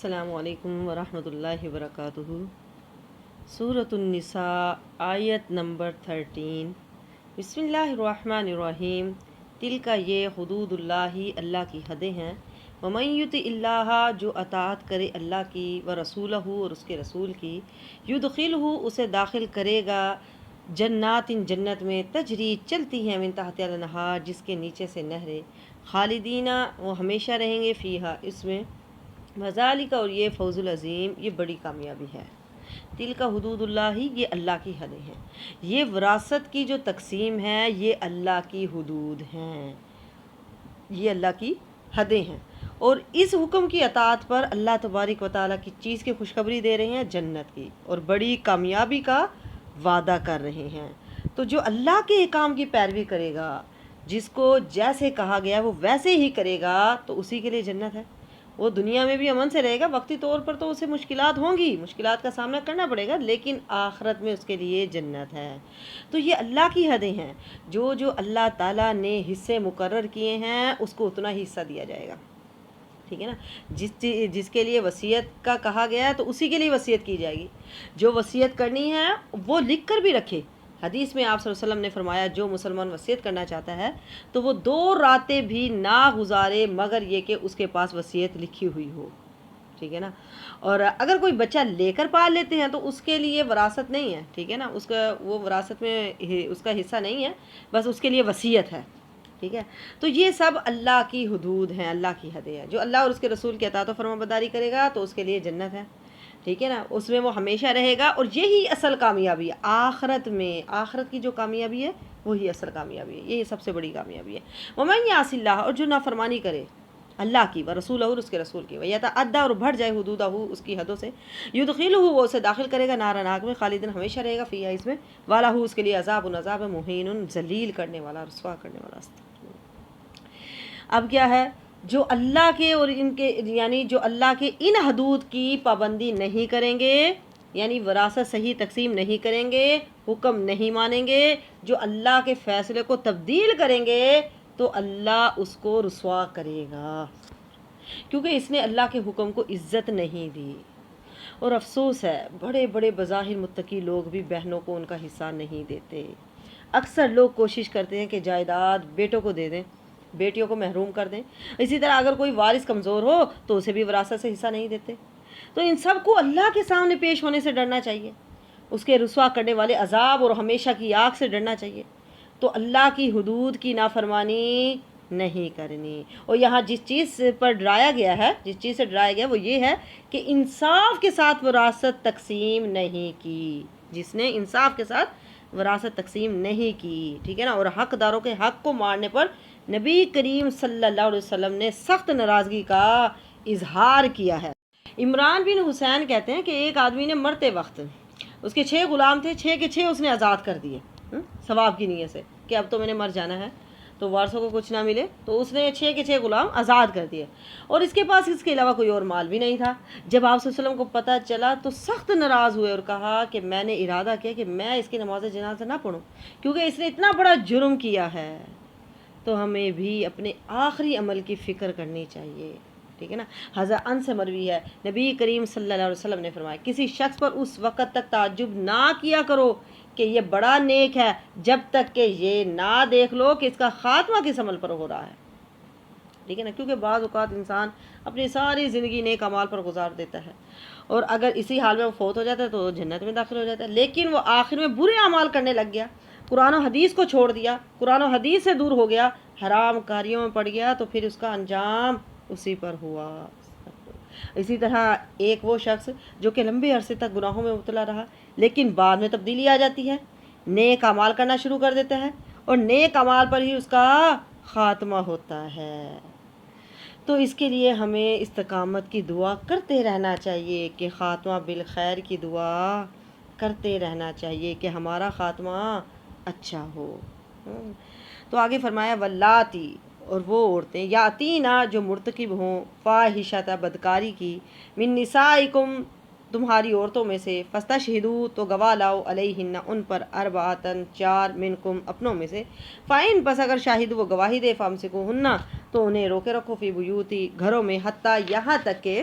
السلام علیکم ورحمۃ اللہ وبرکاتہ۔ سورۃ النساء آیت نمبر 13۔ بسم اللہ الرحمن الرحیم۔ تلک یہ حدود اللہ، اللہ کی حدیں ہیں۔ ومن یطع اللہ، جو اطاعت کرے اللہ کی، ورسولہ اور اس کے رسول کی، یدخلہ اسے داخل کرے گا، جنات جنت میں، تجری چلتی ہیں، من تحتہا الانہار جس کے نیچے سے نہریں، خالدین وہ ہمیشہ رہیں گے، فیہا اس میں، وذالک اور یہ فوز العظیم، یہ بڑی کامیابی ہے۔ تلک حدود اللہ، یہ اللہ کی حدیں ہیں۔ یہ وراثت کی جو تقسیم ہے یہ اللہ کی حدود ہیں، یہ اللہ کی حدیں ہیں، اور اس حکم کی اطاعت پر اللہ تبارک و تعالیٰ کی چیز کی خوشخبری دے رہے ہیں، جنت کی، اور بڑی کامیابی کا وعدہ کر رہے ہیں۔ تو جو اللہ کے احکام کی پیروی کرے گا، جس کو جیسے کہا گیا وہ ویسے ہی کرے گا، تو اسی کے لیے جنت ہے۔ وہ دنیا میں بھی امن سے رہے گا، وقتی طور پر تو اسے مشکلات ہوں گی، مشکلات کا سامنا کرنا پڑے گا، لیکن آخرت میں اس کے لیے جنت ہے۔ تو یہ اللہ کی حدیں ہیں، جو اللہ تعالیٰ نے حصے مقرر کیے ہیں اس کو اتنا ہی حصہ دیا جائے گا، ٹھیک ہے نا۔ جس کے لیے وصیت کا کہا گیا ہے تو اسی کے لیے وصیت کی جائے گی۔ جو وصیت کرنی ہے وہ لکھ کر بھی رکھے۔ حدیث میں آپ صلی اللہ علیہ وسلم نے فرمایا، جو مسلمان وصیت کرنا چاہتا ہے تو وہ 2 راتیں بھی نہ گزارے مگر یہ کہ اس کے پاس وصیت لکھی ہوئی ہو، ٹھیک ہے نا۔ اور اگر کوئی بچہ لے کر پال لیتے ہیں تو اس کے لیے وراثت نہیں ہے، ٹھیک ہے نا، اس کا وہ وراثت میں اس کا حصہ نہیں ہے، بس اس کے لیے وصیت ہے، ٹھیک ہے۔ تو یہ سب اللہ کی حدود ہیں، اللہ کی حدیں ہیں۔ جو اللہ اور اس کے رسول کی اطاعت و فرمانبرداری کرے گا تو اس کے لیے جنت ہے، ٹھیک ہے نا، اس میں وہ ہمیشہ رہے گا، اور یہی اصل کامیابی ہے آخرت میں۔ آخرت کی جو کامیابی ہے وہی اصل کامیابی ہے، یہی سب سے بڑی کامیابی ہے۔ ومن یعص اللہ، اور جو نافرمانی کرے اللہ کی، ورسولہ اور اس کے رسول کی، ویتعدی اور بڑھ جائے حدودہ اس کی حدوں سے، یدخلہ وہ اسے داخل کرے گا، نارن آگ میں، خالدین ہمیشہ رہے گا، فیہا اس میں، والہ اس کے لیے عذاب مہین ذلیل کرنے والا، رسوا کرنے والا۔ اب کیا ہے، جو اللہ کے اور ان کے یعنی جو اللہ کے ان حدود کی پابندی نہیں کریں گے، یعنی وراثت صحیح تقسیم نہیں کریں گے، حکم نہیں مانیں گے، جو اللہ کے فیصلے کو تبدیل کریں گے تو اللہ اس کو رسوا کرے گا، کیونکہ اس نے اللہ کے حکم کو عزت نہیں دی۔ اور افسوس ہے، بڑے بڑے بظاہر متقی لوگ بھی بہنوں کو ان کا حصہ نہیں دیتے۔ اکثر لوگ کوشش کرتے ہیں کہ جائیداد بیٹوں کو دے دیں، بیٹیوں کو محروم کر دیں۔ اسی طرح اگر کوئی وارث کمزور ہو تو اسے بھی وراثت سے حصہ نہیں دیتے۔ تو ان سب کو اللہ کے سامنے پیش ہونے سے ڈرنا چاہیے، اس کے رسوا کرنے والے عذاب اور ہمیشہ کی آگ سے ڈرنا چاہیے۔ تو اللہ کی حدود کی نافرمانی نہیں کرنی۔ اور یہاں جس چیز پر ڈرایا گیا ہے، جس چیز سے ڈرایا گیا وہ یہ ہے کہ انصاف کے ساتھ وراثت تقسیم نہیں کی، جس نے انصاف کے ساتھ وراثت تقسیم نہیں کی، ٹھیک ہے نا۔ اور حقداروں کے حق کو مارنے پر نبی کریم صلی اللہ علیہ وسلم نے سخت ناراضگی کا اظہار کیا ہے۔ عمران بن حسین کہتے ہیں کہ ایک آدمی نے مرتے وقت، اس کے 6 غلام تھے، 6 کے 6 اس نے آزاد کر دیے، ثواب کی نیت سے کہ اب تو میں نے مر جانا ہے تو وارثوں کو کچھ نہ ملے، تو اس نے 6 کے 6 غلام آزاد کر دیے، اور اس کے پاس اس کے علاوہ کوئی اور مال بھی نہیں تھا۔ جب آپ صلی اللہ علیہ وسلم کو پتہ چلا تو سخت ناراض ہوئے اور کہا کہ میں نے ارادہ کیا کہ میں اس کی نماز جنازہ نہ پڑھوں، کیونکہ اس نے اتنا بڑا جرم کیا ہے۔ تو ہمیں بھی اپنے آخری عمل کی فکر کرنی چاہیے، ٹھیک ہے نا۔ حضرت انس سے مروی ہے، نبی کریم صلی اللہ علیہ وسلم نے فرمایا، کسی شخص پر اس وقت تک تعجب نہ کیا کرو کہ یہ بڑا نیک ہے جب تک کہ یہ نہ دیکھ لو کہ اس کا خاتمہ کس عمل پر ہو رہا ہے، ٹھیک ہے نا، کیونکہ بعض اوقات انسان اپنی ساری زندگی نیک اعمال پر گزار دیتا ہے، اور اگر اسی حال میں وہ فوت ہو جاتا ہے تو جنت میں داخل ہو جاتا ہے، لیکن وہ آخر میں برے اعمال کرنے لگ گیا، قرآن و حدیث کو چھوڑ دیا، قرآن و حدیث سے دور ہو گیا، حرام کاریوں میں پڑ گیا، تو پھر اس کا انجام اسی پر ہوا۔ اسی طرح ایک وہ شخص جو کہ لمبے عرصے تک گناہوں میں مبتلا رہا، لیکن بعد میں تبدیلی آ جاتی ہے، نیک اعمال کرنا شروع کر دیتا ہے، اور نیک اعمال پر ہی اس کا خاتمہ ہوتا ہے۔ تو اس کے لیے ہمیں استقامت کی دعا کرتے رہنا چاہیے کہ خاتمہ بالخیر کی دعا کرتے رہنا چاہیے کہ ہمارا خاتمہ اچھا ہو۔ تو آگے فرمایا واللاتی، اور وہ عورتیں، یاتینا جو مرتکب ہوں، فاحشۃ بدکاری کی، من نسائکم تمہاری عورتوں میں سے، فاستشہدوا تو گواہ لاؤ، علیہن ان پر، اربعۃ 4 منکم اپنوں میں سے، فائن پس اگر شاہد وہ گواہی دے، فامسکوہن تو انہیں روکے رکھو، فی بیوتی گھروں میں، حتیٰ یہاں تک کہ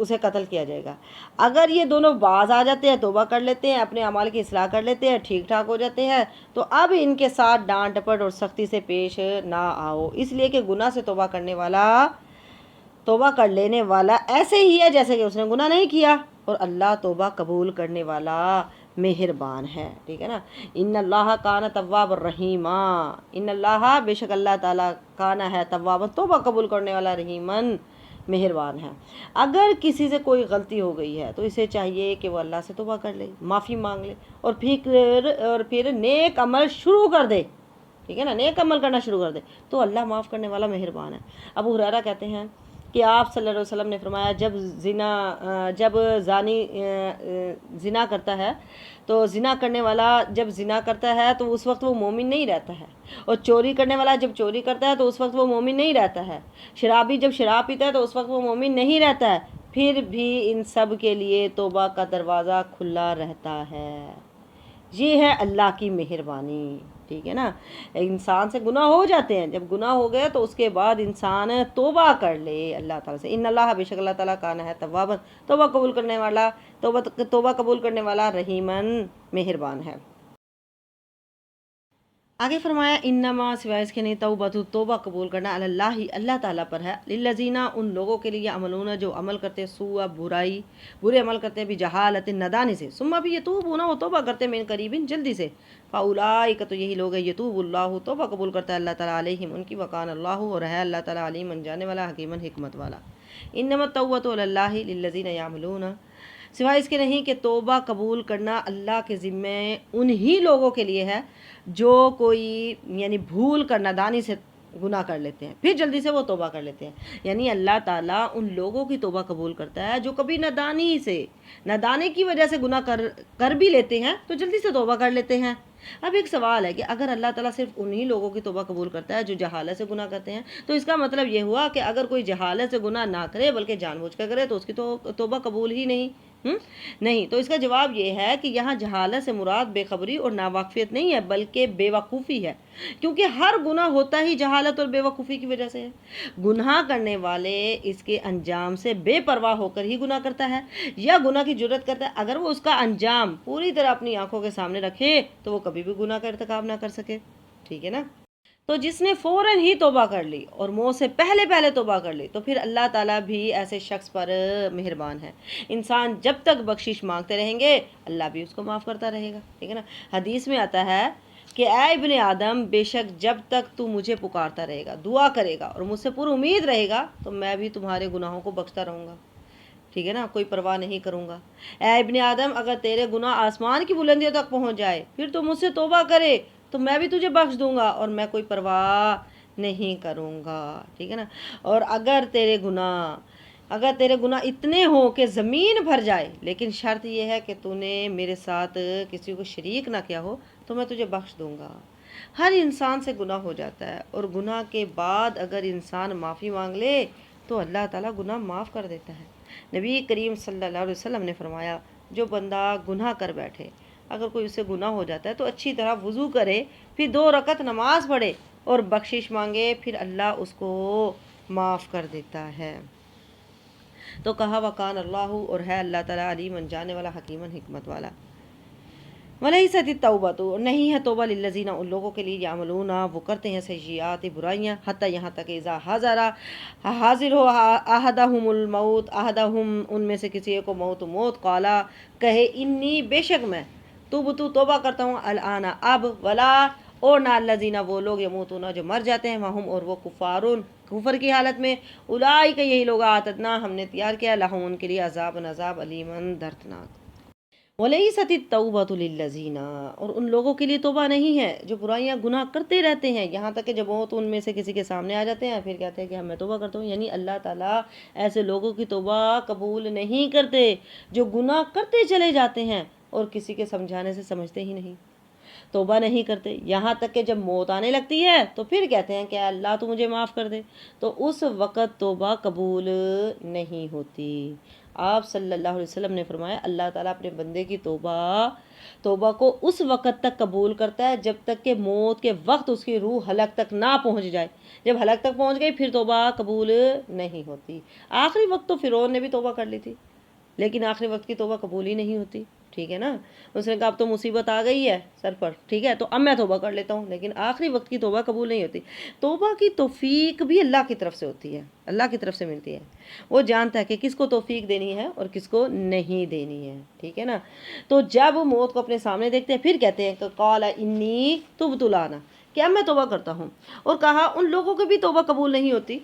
اسے قتل کیا جائے گا۔ اگر یہ دونوں باز آ جاتے ہیں، توبہ کر لیتے ہیں، اپنے اعمال کی اصلاح کر لیتے ہیں، ٹھیک ٹھاک ہو جاتے ہیں، تو اب ان کے ساتھ ڈانٹ ڈپٹ اور سختی سے پیش نہ آؤ، اس لیے کہ گناہ سے توبہ کر لینے والا ایسے ہی ہے جیسے کہ اس نے گناہ نہیں کیا، اور اللہ توبہ قبول کرنے والا مہربان ہے، ٹھیک ہے نا۔ ان اللہ کان تواب الرحیم، ان اللہ بے شک اللہ تعالیٰ کانا ہے تواب توبہ قبول کرنے والا، رحیمن مہربان ہے۔ اگر کسی سے کوئی غلطی ہو گئی ہے تو اسے چاہیے کہ وہ اللہ سے توبہ کر لے، معافی مانگ لے، اور پھر نیک عمل شروع کر دے، ٹھیک ہے نا، نیک عمل کرنا شروع کر دے، تو اللہ معاف کرنے والا مہربان ہے۔ ابو ہریرہ کہتے ہیں کہ آپ صلی اللہ علیہ وسلم نے فرمایا جب زانی زنا کرتا ہے تو زنا کرنے والا جب زنا کرتا ہے تو اس وقت وہ مومن نہیں رہتا ہے، اور چوری کرنے والا جب چوری کرتا ہے تو اس وقت وہ مومن نہیں رہتا ہے، شرابی جب شراب پیتا ہے تو اس وقت وہ مومن نہیں رہتا ہے، پھر بھی ان سب کے لیے توبہ کا دروازہ کھلا رہتا ہے۔ یہ ہے اللہ کی مہربانی، ٹھیک ہے نا۔ انسان سے گناہ ہو جاتے ہیں، جب گناہ ہو گئے تو اس کے بعد انسان توبہ کر لے اللہ تعالیٰ سے۔ ان اللہ بے شک اللہ تعالیٰ کانا ہے توابا، توبہ قبول کرنے والا، رحیمن مہربان ہے۔ آگے فرمایا انما سوائے اس کے نہیں، توبہ قبول کرنا اللہ اللہ تعالیٰ پر ہے، للذین ان لوگوں کے لیے عملون جو عمل کرتے سوء برے عمل کرتے بھی جہالت نادانی سے، ثم بھی یتوبون وہ توبہ کرتے من قریب جلدی سے، فاولئک تو یہی لوگ ہیں یتوب اللہ توبہ قبول کرتا ہے اللہ تعالیٰ علیہم ان کی، وکان اللہ اور ہے اللہ تعالیٰ علیم جاننے والا، حکیم حکمت والا۔ انما التوبۃ علی اللہ للذین یعملون، سوائے اس کے نہیں کہ توبہ قبول کرنا اللہ کے ذمے انہی لوگوں کے لیے ہے جو کوئی یعنی بھول کر نادانی سے گناہ کر لیتے ہیں، پھر جلدی سے وہ توبہ کر لیتے ہیں، یعنی اللہ تعالیٰ ان لوگوں کی توبہ قبول کرتا ہے جو کبھی نادانی کی وجہ سے گناہ کر بھی لیتے ہیں تو جلدی سے توبہ کر لیتے ہیں۔ اب ایک سوال ہے کہ اگر اللہ تعالیٰ صرف انہی لوگوں کی توبہ قبول کرتا ہے جو جہالت سے گناہ کرتے ہیں، تو اس کا مطلب یہ ہوا کہ اگر کوئی جہالت سے گناہ نہ کرے بلکہ جان بوجھ کر کرے تو اس کی توبہ قبول ہی نہیں۔ تو اس کا جواب یہ ہے کہ یہاں جہالت سے مراد بے خبری اور ناواقفیت نہیں ہے بلکہ بے وقوفی ہے، کیونکہ ہر گناہ ہوتا ہی جہالت اور بے وقوفی کی وجہ سے ہے۔ گناہ کرنے والے اس کے انجام سے بے پرواہ ہو کر ہی گناہ کرتا ہے یا گناہ کی جرات کرتا ہے، اگر وہ اس کا انجام پوری طرح اپنی آنکھوں کے سامنے رکھے تو وہ کبھی بھی گناہ کا ارتکاب نہ کر سکے، ٹھیک ہے نا۔ تو جس نے فوراً ہی توبہ کر لی اور موت سے پہلے توبہ کر لی تو پھر اللہ تعالیٰ بھی ایسے شخص پر مہربان ہے۔ انسان جب تک بخشش مانگتے رہیں گے اللہ بھی اس کو معاف کرتا رہے گا، ٹھیک ہے نا۔ حدیث میں آتا ہے کہ اے ابن آدم، بے شک جب تک تو مجھے پکارتا رہے گا، دعا کرے گا اور مجھ سے پر امید رہے گا تو میں بھی تمہارے گناہوں کو بخشتا رہوں گا، ٹھیک ہے نا، کوئی پرواہ نہیں کروں گا۔ اے ابن آدم، اگر تیرے گناہ آسمان کی بلندیوں تک پہنچ جائے پھر تو مجھ سے توبہ کرے تو میں بھی تجھے بخش دوں گا اور میں کوئی پرواہ نہیں کروں گا، ٹھیک ہے نا۔ اور اگر تیرے گناہ اتنے ہوں کہ زمین بھر جائے لیکن شرط یہ ہے کہ تو نے میرے ساتھ کسی کو شریک نہ کیا ہو تو میں تجھے بخش دوں گا۔ ہر انسان سے گناہ ہو جاتا ہے اور گناہ کے بعد اگر انسان معافی مانگ لے تو اللہ تعالیٰ گناہ معاف کر دیتا ہے۔ نبی کریم صلی اللہ علیہ وسلم نے فرمایا جو بندہ گناہ کر بیٹھے، اگر کوئی اس سے گناہ ہو جاتا ہے تو اچھی طرح وضو کرے، پھر 2 رکعت نماز پڑھے اور بخشش مانگے، پھر اللہ اس کو معاف کر دیتا ہے۔ تو کہا وکان اللہ اور ہے اللہ تعالیٰ علیم جاننے والا، حکیم حکمت والا۔ ولیست التوبۃ نہیں ہے توبہ للذین ان لوگوں کے لیے یعملون وہ کرتے ہیں سیئات برائیاں، حتی یہاں تک اذا حاضر ہو احدہم الموت ان میں سے کسی ایک کو موت قالا کہے انی بے شک میں توبہ کرتا ہوں الآن اب، ولا اور نہ الذین وہ لوگ یموتون جو مر جاتے ہیں وہم اور وہ کفر کی حالت میں، اولئک یہی لوگ اعتدنا ہم نے تیار کیا لہم ان کے لیے عذاب علیمن دردناک۔ وَلَيْسَتِ التَّوْبَةُ لِلَّذِينَ اور ان لوگوں کے لیے توبہ نہیں ہے جو برائیاں گناہ کرتے رہتے ہیں یہاں تک کہ جب موت ان میں سے کسی کے سامنے آ جاتے ہیں پھر کہتے ہیں کہ میں توبہ کرتا ہوں، یعنی اللہ تعالیٰ ایسے لوگوں کی توبہ قبول نہیں کرتے جو گناہ کرتے چلے جاتے ہیں اور کسی کے سمجھانے سے سمجھتے ہی نہیں، توبہ نہیں کرتے، یہاں تک کہ جب موت آنے لگتی ہے تو پھر کہتے ہیں کہ اللہ تو مجھے معاف کر دے، تو اس وقت توبہ قبول نہیں ہوتی۔ آپ صلی اللہ علیہ وسلم نے فرمایا اللہ تعالیٰ اپنے بندے کی توبہ توبہ کو اس وقت تک قبول کرتا ہے جب تک کہ موت کے وقت اس کی روح حلق تک نہ پہنچ جائے. جب حلق تک پہنچ گئی پھر توبہ قبول نہیں ہوتی. آخری وقت تو فرعون نے بھی توبہ کر لی تھی لیکن آخری وقت کی توبہ قبول ہی نہیں ہوتی. ٹھیک ہے نا, اس نے کہا اب تو مصیبت آ گئی ہے سر پر, ٹھیک ہے تو اب میں توبہ کر لیتا ہوں, لیکن آخری وقت کی توبہ قبول نہیں ہوتی. توبہ کی توفیق بھی اللہ کی طرف سے ہوتی ہے, اللہ کی طرف سے ملتی ہے. وہ جانتا ہے کہ کس کو توفیق دینی ہے اور کس کو نہیں دینی ہے. ٹھیک ہے نا. تو جب وہ موت کو اپنے سامنے دیکھتے ہیں پھر کہتے ہیں کہ قال انی تبت الآن, کہ اب میں توبہ کرتا ہوں. اور کہا ان لوگوں کی بھی توبہ قبول نہیں ہوتی.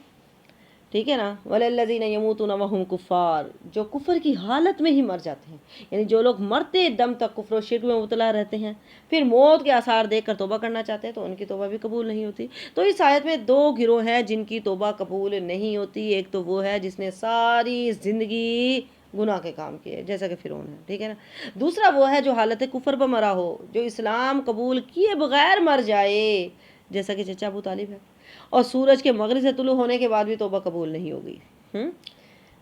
ٹھیک ہے نا, وَلَلَّذِينَ يَمُوتُونَ وَهُمْ كُفَّارٌ, جو کفر کی حالت میں ہی مر جاتے ہیں, یعنی جو لوگ مرتے دم تک کفر و شرک میں مبتلا رہتے ہیں پھر موت کے آثار دیکھ کر توبہ کرنا چاہتے ہیں تو ان کی توبہ بھی قبول نہیں ہوتی. تو اس آیت میں دو گروہ ہیں جن کی توبہ قبول نہیں ہوتی. ایک تو وہ ہے جس نے ساری زندگی گناہ کے کام کیے جیسا کہ فرعون ہے. ٹھیک ہے نا. دوسرا وہ ہے جو حالت کفر پر مرا ہو, جو اسلام قبول کیے بغیر مر جائے جیسا کہ چچا ابو طالب ہے, اور سورج کے مغرب سے طلوع ہونے کے بعد بھی توبہ قبول نہیں ہوگی.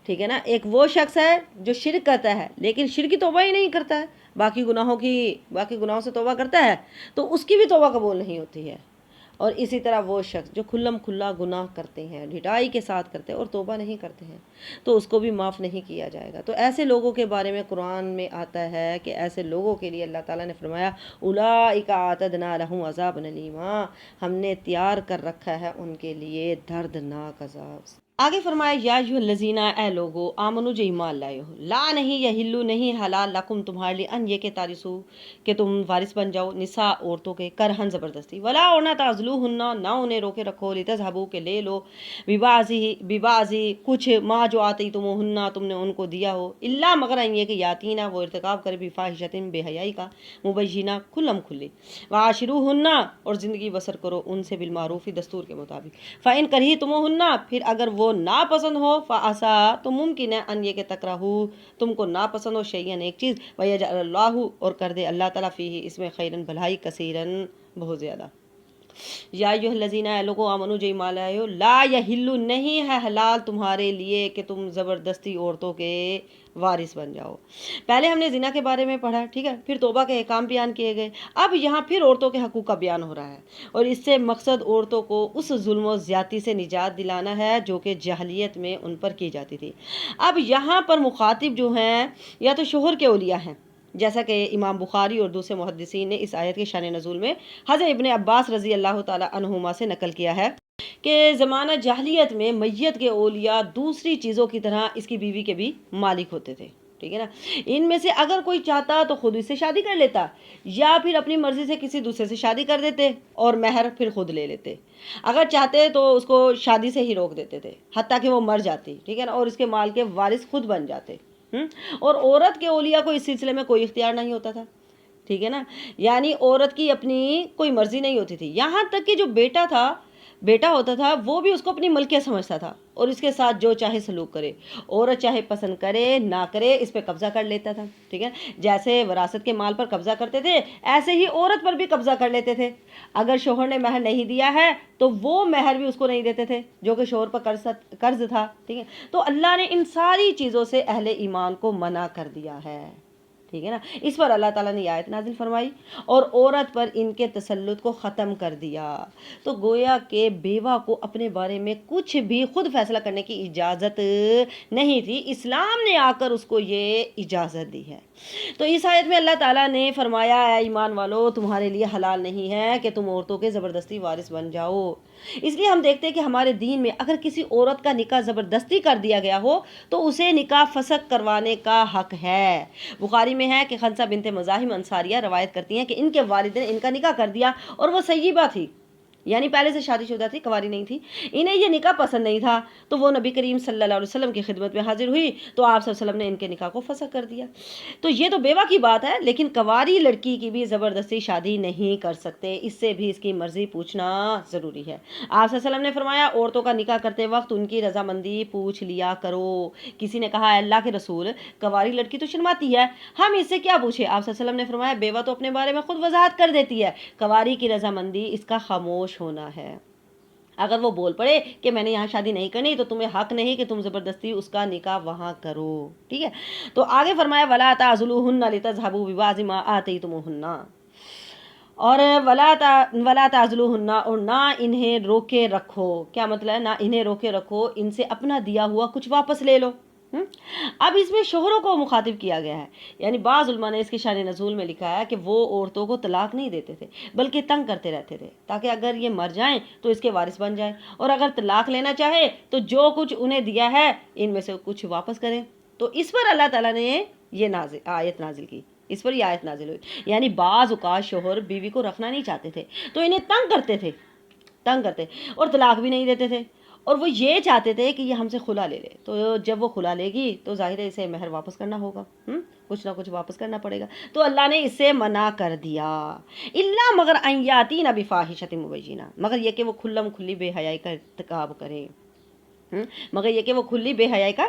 ٹھیک ہے نا. ایک وہ شخص ہے جو شرک کرتا ہے لیکن شرک کی توبہ ہی نہیں کرتا ہے, باقی گناہوں سے توبہ کرتا ہے تو اس کی بھی توبہ قبول نہیں ہوتی ہے. اور اسی طرح وہ شخص جو کھلم کھلا گناہ کرتے ہیں, ڈھٹائی کے ساتھ کرتے ہیں اور توبہ نہیں کرتے ہیں تو اس کو بھی معاف نہیں کیا جائے گا. تو ایسے لوگوں کے بارے میں قرآن میں آتا ہے کہ ایسے لوگوں کے لیے اللہ تعالیٰ نے فرمایا اولئک اعتدنا لہم عذابا الیما, ہم نے تیار کر رکھا ہے ان کے لیے دردناک عذاب. آگے فرمایا یا ایھا الذین, اے لوگو, آمنو جو ایمان لائے ہو, لا نہیں یحلو نہیں حلال لکم تمہارے لیے, ان یہ کہ تارثو کہ تم وارث بن جاؤ, نساء عورتوں کے, کرہن زبردستی, ولا اور نہ تعزلوہن نہ انہیں روکے رکھو, لتذہبوا کہ لے لو, ببعضی کچھ, ما جو آتیتموہن تم نے ان کو دیا ہو, الا مگر ان یہ کہ یاتینا وہ ارتکاب کرے بفاحشۃ بے حیائی کا, مبینہ کھلم کھلی, وعاشروہن اور زندگی بسر کرو ان سے بالمعروف دستور کے مطابق, فإن کرہتموہن پھر اگر وہ ناپسند ہو, فعسیٰ تو ممکن ہے, ان یہ کہ تکرہو تم کو ناپسند ہو, شیئن ایک چیز, ویجعل اللہ اور کر دے اللہ تعالیٰ فیہ اس میں خیرن بھلائی, کثیرن بہت زیادہ. یا ایھا الذین, اے لوگو, آمنو جو ایمان لائے ہو, لا یحل نہیں ہے حلال تمہارے لیے کہ تم زبردستی عورتوں کے وارث بن جاؤ. پہلے ہم نے زنا کے بارے میں پڑھا, ٹھیک ہے, پھر توبہ کے احکام بیان کیے گئے, اب یہاں پھر عورتوں کے حقوق کا بیان ہو رہا ہے, اور اس سے مقصد عورتوں کو اس ظلم و زیادتی سے نجات دلانا ہے جو کہ جاہلیت میں ان پر کی جاتی تھی. اب یہاں پر مخاطب جو ہیں یا تو شوہر کے اولیاء ہیں, جیسا کہ امام بخاری اور دوسرے محدثین نے اس آیت کے شان نزول میں حضرت ابن عباس رضی اللہ تعالی عنہما سے نقل کیا ہے کہ زمانہ جاہلیت میں میت کے اولیاء دوسری چیزوں کی طرح اس کی بیوی کے بھی مالک ہوتے تھے. ٹھیک ہے نا. ان میں سے اگر کوئی چاہتا تو خود اس سے شادی کر لیتا, یا پھر اپنی مرضی سے کسی دوسرے سے شادی کر دیتے اور مہر پھر خود لے لیتے. اگر چاہتے تو اس کو شادی سے ہی روک دیتے تھے حتیٰ کہ وہ مر جاتی. ٹھیک ہے نا. اور اس کے مال کے وارث خود بن جاتے. اور عورت کے اولیاء کو اس سلسلے میں کوئی اختیار نہیں ہوتا تھا. ٹھیک ہے نا. یعنی عورت کی اپنی کوئی مرضی نہیں ہوتی تھی, یہاں تک کہ جو بیٹا ہوتا تھا وہ بھی اس کو اپنی ملکیت سمجھتا تھا اور اس کے ساتھ جو چاہے سلوک کرے, عورت چاہے پسند کرے نہ کرے اس پہ قبضہ کر لیتا تھا. ٹھیک ہے. جیسے وراثت کے مال پر قبضہ کرتے تھے ایسے ہی عورت پر بھی قبضہ کر لیتے تھے. اگر شوہر نے مہر نہیں دیا ہے تو وہ مہر بھی اس کو نہیں دیتے تھے جو کہ شوہر پر قرض تھا. ٹھیک ہے. تو اللہ نے ان ساری چیزوں سے اہل ایمان کو منع کر دیا ہے. ٹھیک ہے نا. اس پر اللہ تعالیٰ نے آیت نازل فرمائی اور عورت پر ان کے تسلط کو ختم کر دیا. تو گویا کہ بیوہ کو اپنے بارے میں کچھ بھی خود فیصلہ کرنے کی اجازت نہیں تھی, اسلام نے آ کر اس کو یہ اجازت دی ہے. تو اس آیت میں اللہ تعالیٰ نے فرمایا اے ایمان والو, تمہارے لیے حلال نہیں ہے کہ تم عورتوں کے زبردستی وارث بن جاؤ. اس لیے ہم دیکھتے ہیں کہ ہمارے دین میں اگر کسی عورت کا نکاح زبردستی کر دیا گیا ہو تو اسے نکاح فسخ کروانے کا حق ہے. بخاری میں ہے کہ خنسہ بنت مزاحم انصاریہ روایت کرتی ہیں کہ ان کے والد نے ان کا نکاح کر دیا اور وہ سیبہ تھی, یعنی پہلے سے شادی شدہ تھی, کنواری نہیں تھی. انہیں یہ نکاح پسند نہیں تھا تو وہ نبی کریم صلی اللہ علیہ وسلم کی خدمت میں حاضر ہوئی تو آپ صلی اللہ علیہ وسلم نے ان کے نکاح کو فسخ کر دیا. تو یہ تو بیوہ کی بات ہے, لیکن کنواری لڑکی کی بھی زبردستی شادی نہیں کر سکتے, اس سے بھی اس کی مرضی پوچھنا ضروری ہے. آپ صلی اللہ علیہ وسلم نے فرمایا عورتوں کا نکاح کرتے وقت ان کی رضامندی پوچھ لیا کرو. کسی نے کہا اللہ کے رسول, کنواری لڑکی تو شرماتی ہے, ہم اس سے کیا پوچھے؟ آپ صلی اللہ علیہ وسلم نے فرمایا بیوہ تو اپنے بارے میں خود وضاحت کر دیتی ہے, کنواری کی رضامندی اس کا خاموش ہونا ہے. اگر وہ بول پڑے کہ میں نے یہاں شادی نہیں کرنی تو تمہیں حق نہیں کہ تم زبردستی اس کا نکاح وہاں کرو، ٹھیک ہے۔ تو آگے فرمایا ولا تعذلوهن لتذهبوا ببعض ما آتيتموهن، اور ولا تعذلوهن، اور نہ انہیں روکے رکھو، کیا مطلب ہے نہ انہیں روکے رکھو، ان سے اپنا دیا ہوا کچھ واپس لے لو۔ اب اس میں شوہروں کو مخاطب کیا گیا ہے، یعنی بعض علماء نے اس کی شان نزول میں لکھا ہے کہ وہ عورتوں کو طلاق نہیں دیتے تھے بلکہ تنگ کرتے رہتے تھے تاکہ اگر یہ مر جائیں تو اس کے وارث بن جائیں، اور اگر طلاق لینا چاہے تو جو کچھ انہیں دیا ہے ان میں سے کچھ واپس کریں۔ تو اس پر اللہ تعالیٰ نے یہ آیت نازل کی، اس پر یہ آیت نازل ہوئی، یعنی بعض اوقات شوہر بیوی کو رکھنا نہیں چاہتے تھے تو انہیں تنگ کرتے اور طلاق بھی نہیں دیتے تھے، اور وہ یہ چاہتے تھے کہ یہ ہم سے خلا لے لے، تو جب وہ خلا لے گی تو ظاہر ہے اسے مہر واپس کرنا ہوگا، کچھ نہ کچھ واپس کرنا پڑے گا، تو اللہ نے اس سے منع کر دیا۔ الا مگر ان یاتین بفاحشۃ مبینہ، مگر یہ کہ وہ کھلم کھلی بے حیائی کا ارتکاب کرے،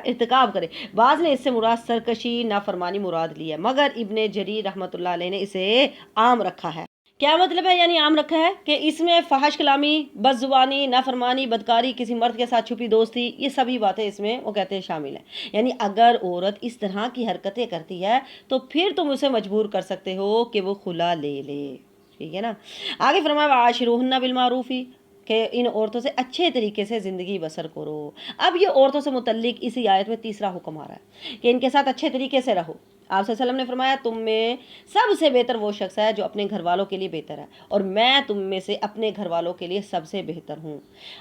ارتکاب کرے۔ بعض نے اس سے مراد سرکشی نافرمانی مراد لی ہے، مگر ابن جریر رحمۃ اللہ علیہ نے اسے عام رکھا ہے۔ کیا مطلب ہے یعنی عام رکھا ہے کہ اس میں فحش کلامی، بد زبانی، نافرمانی، بدکاری، کسی مرد کے ساتھ چھپی دوستی، یہ سبھی باتیں اس میں وہ کہتے ہیں شامل ہیں۔ یعنی اگر عورت اس طرح کی حرکتیں کرتی ہے تو پھر تم اسے مجبور کر سکتے ہو کہ وہ خلا لے لے، ٹھیک ہے نا۔ آگے فرمایا وعاشروہن بالمعروف، کہ ان عورتوں سے اچھے طریقے سے زندگی بسر کرو۔ اب یہ عورتوں سے متعلق اسی آیت میں تیسرا حکم آ رہا ہے کہ ان کے ساتھ اچھے طریقے سے رہو۔ آپ صلی اللہ علیہ وسلم نے فرمایا تم میں سب سے بہتر وہ شخص ہے جو اپنے گھر والوں کے لیے بہتر ہے، اور میں تم میں سے اپنے گھر والوں کے لیے سب سے بہتر ہوں۔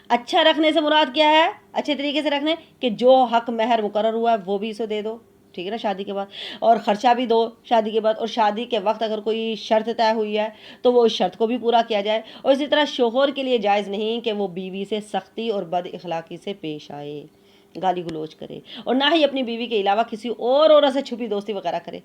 اچھا رکھنے سے مراد کیا ہے؟ اچھے طریقے سے رکھنے کہ جو حق مہر مقرر ہوا ہے وہ بھی اسے دے دو، ٹھیک ہے نا، شادی کے بعد، اور خرچہ بھی دو شادی کے بعد، اور شادی کے وقت اگر کوئی شرط طے ہوئی ہے تو وہ اس شرط کو بھی پورا کیا جائے۔ اور اسی طرح شوہر کے لیے جائز نہیں کہ وہ بیوی سے سختی اور بد اخلاقی سے پیش آئے، گالی گلوچ کرے، اور نہ ہی اپنی بیوی کے علاوہ کسی اور عورت سے چھپی دوستی وغیرہ کرے۔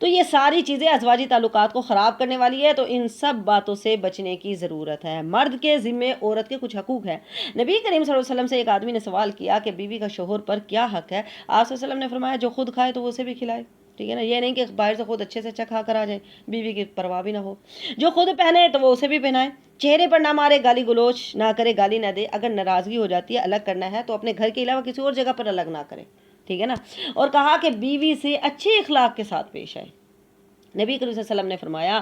تو یہ ساری چیزیں ازواجی تعلقات کو خراب کرنے والی ہے، تو ان سب باتوں سے بچنے کی ضرورت ہے۔ مرد کے ذمے عورت کے کچھ حقوق ہیں۔ نبی کریم صلی اللہ علیہ وسلم سے ایک آدمی نے سوال کیا کہ بیوی کا شوہر پر کیا حق ہے؟ آپ صلی اللہ علیہ وسلم نے فرمایا جو خود کھائے تو وہ اسے بھی کھلائے، ٹھیک ہے نا، یہ نہیں کہ باہر سے خود اچھے سے اچھا کھا کر آ جائے، بیوی کی پرواہ بھی نہ ہو۔ جو خود پہنے تو وہ اسے بھی پہنائے، چہرے پر نہ مارے، گالی گلوچ نہ کرے، گالی نہ دے، اگر ناراضگی ہو جاتی ہے الگ کرنا ہے تو اپنے گھر کے علاوہ کسی اور جگہ پر الگ نہ کرے، ٹھیک ہے نا۔ اور کہا کہ بیوی سے اچھے اخلاق کے ساتھ پیش آئے۔ نبی کریم صلی اللہ علیہ وسلم نے فرمایا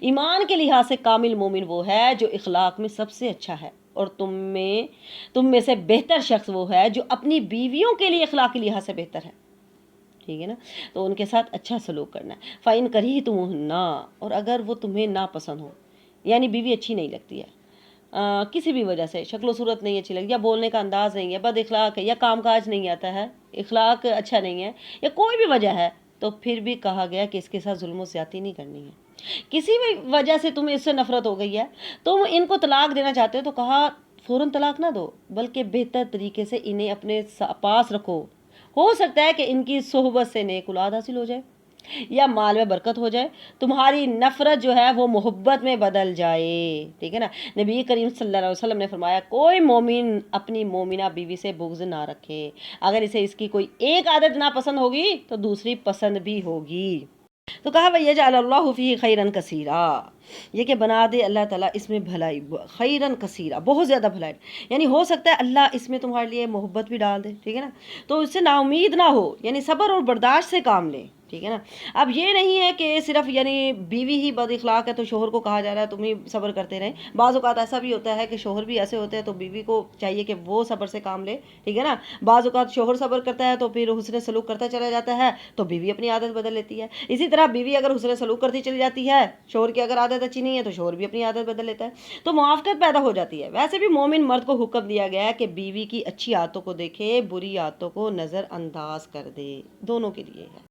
ایمان کے لحاظ سے کامل مومن وہ ہے جو اخلاق میں سب سے اچھا ہے، اور تم میں سے بہتر شخص وہ ہے جو اپنی بیویوں کے لیے اخلاق کے لحاظ سے بہتر ہے، ٹھیک ہے نا۔ تو ان کے ساتھ اچھا سلوک کرنا ہے۔ فَإِن كَرِهْتُمُوهُنَّ، اور اگر وہ تمہیں ناپسند ہو، یعنی بیوی اچھی نہیں لگتی ہے، کسی بھی وجہ سے شکل و صورت نہیں اچھی لگتی، یا بولنے کا انداز نہیں ہے، بد اخلاق ہے، یا کام کاج نہیں آتا ہے، اخلاق اچھا نہیں ہے، یا کوئی بھی وجہ ہے، تو پھر بھی کہا گیا کہ اس کے ساتھ ظلم و زیادتی نہیں کرنی ہے۔ کسی بھی وجہ سے تمہیں اس سے نفرت ہو گئی ہے، تم ان کو طلاق دینا چاہتے ہو تو کہا فوراً طلاق نہ دو، بلکہ بہتر طریقے سے انہیں اپنے پاس رکھو۔ ہو سکتا ہے کہ ان کی صحبت سے نیک اولاد حاصل ہو جائے یا مال میں برکت ہو جائے، تمہاری نفرت جو ہے وہ محبت میں بدل جائے، ٹھیک ہے نا۔ نبی کریم صلی اللہ علیہ وسلم نے فرمایا کوئی مومن اپنی مومنہ بیوی سے بغض نہ رکھے، اگر اسے اس کی کوئی ایک عادت ناپسند ہوگی تو دوسری پسند بھی ہوگی۔ تو کہا وَيَجْعَلَ اللَّهُ فِيهِ خَيْرًا كَثِيرًا، یہ کہ بنا دے اللہ تعالیٰ اس میں بھلائی، خیرن کثیرہ، بہت زیادہ بھلائی، یعنی ہو سکتا ہے اللہ اس میں تمہارے لیے محبت بھی ڈال دے، ٹھیک ہے نا۔ تو اس سے نا امید نہ ہو، یعنی صبر اور برداشت سے کام لے، ٹھیک ہے نا۔ اب یہ نہیں ہے کہ صرف یعنی بیوی ہی بد اخلاق ہے تو شوہر کو کہا جا رہا ہے تم ہی صبر کرتے رہیں۔ بعض اوقات ایسا بھی ہوتا ہے کہ شوہر بھی ایسے ہوتے ہیں تو بیوی کو چاہیے کہ وہ صبر سے کام لے، ٹھیک ہے نا۔ بعض اوقات شوہر صبر کرتا ہے تو پھر حسن سلوک کرتا چلا جاتا ہے تو بیوی اپنی عادت بدل لیتی ہے، اسی طرح بیوی اگر حسن سلوک کرتی چلی جاتی ہے، شوہر کی اگر عادت اچھی نہیں ہے تو شوہر بھی اپنی عادت بدل لیتا ہے، تو موافقت پیدا ہو جاتی ہے۔ ویسے بھی مومن مرد کو حکم دیا گیا ہے کہ بیوی کی اچھی عادتوں کو دیکھے، بری عادتوں کو نظر انداز کر دے، دونوں کے لیے ہے۔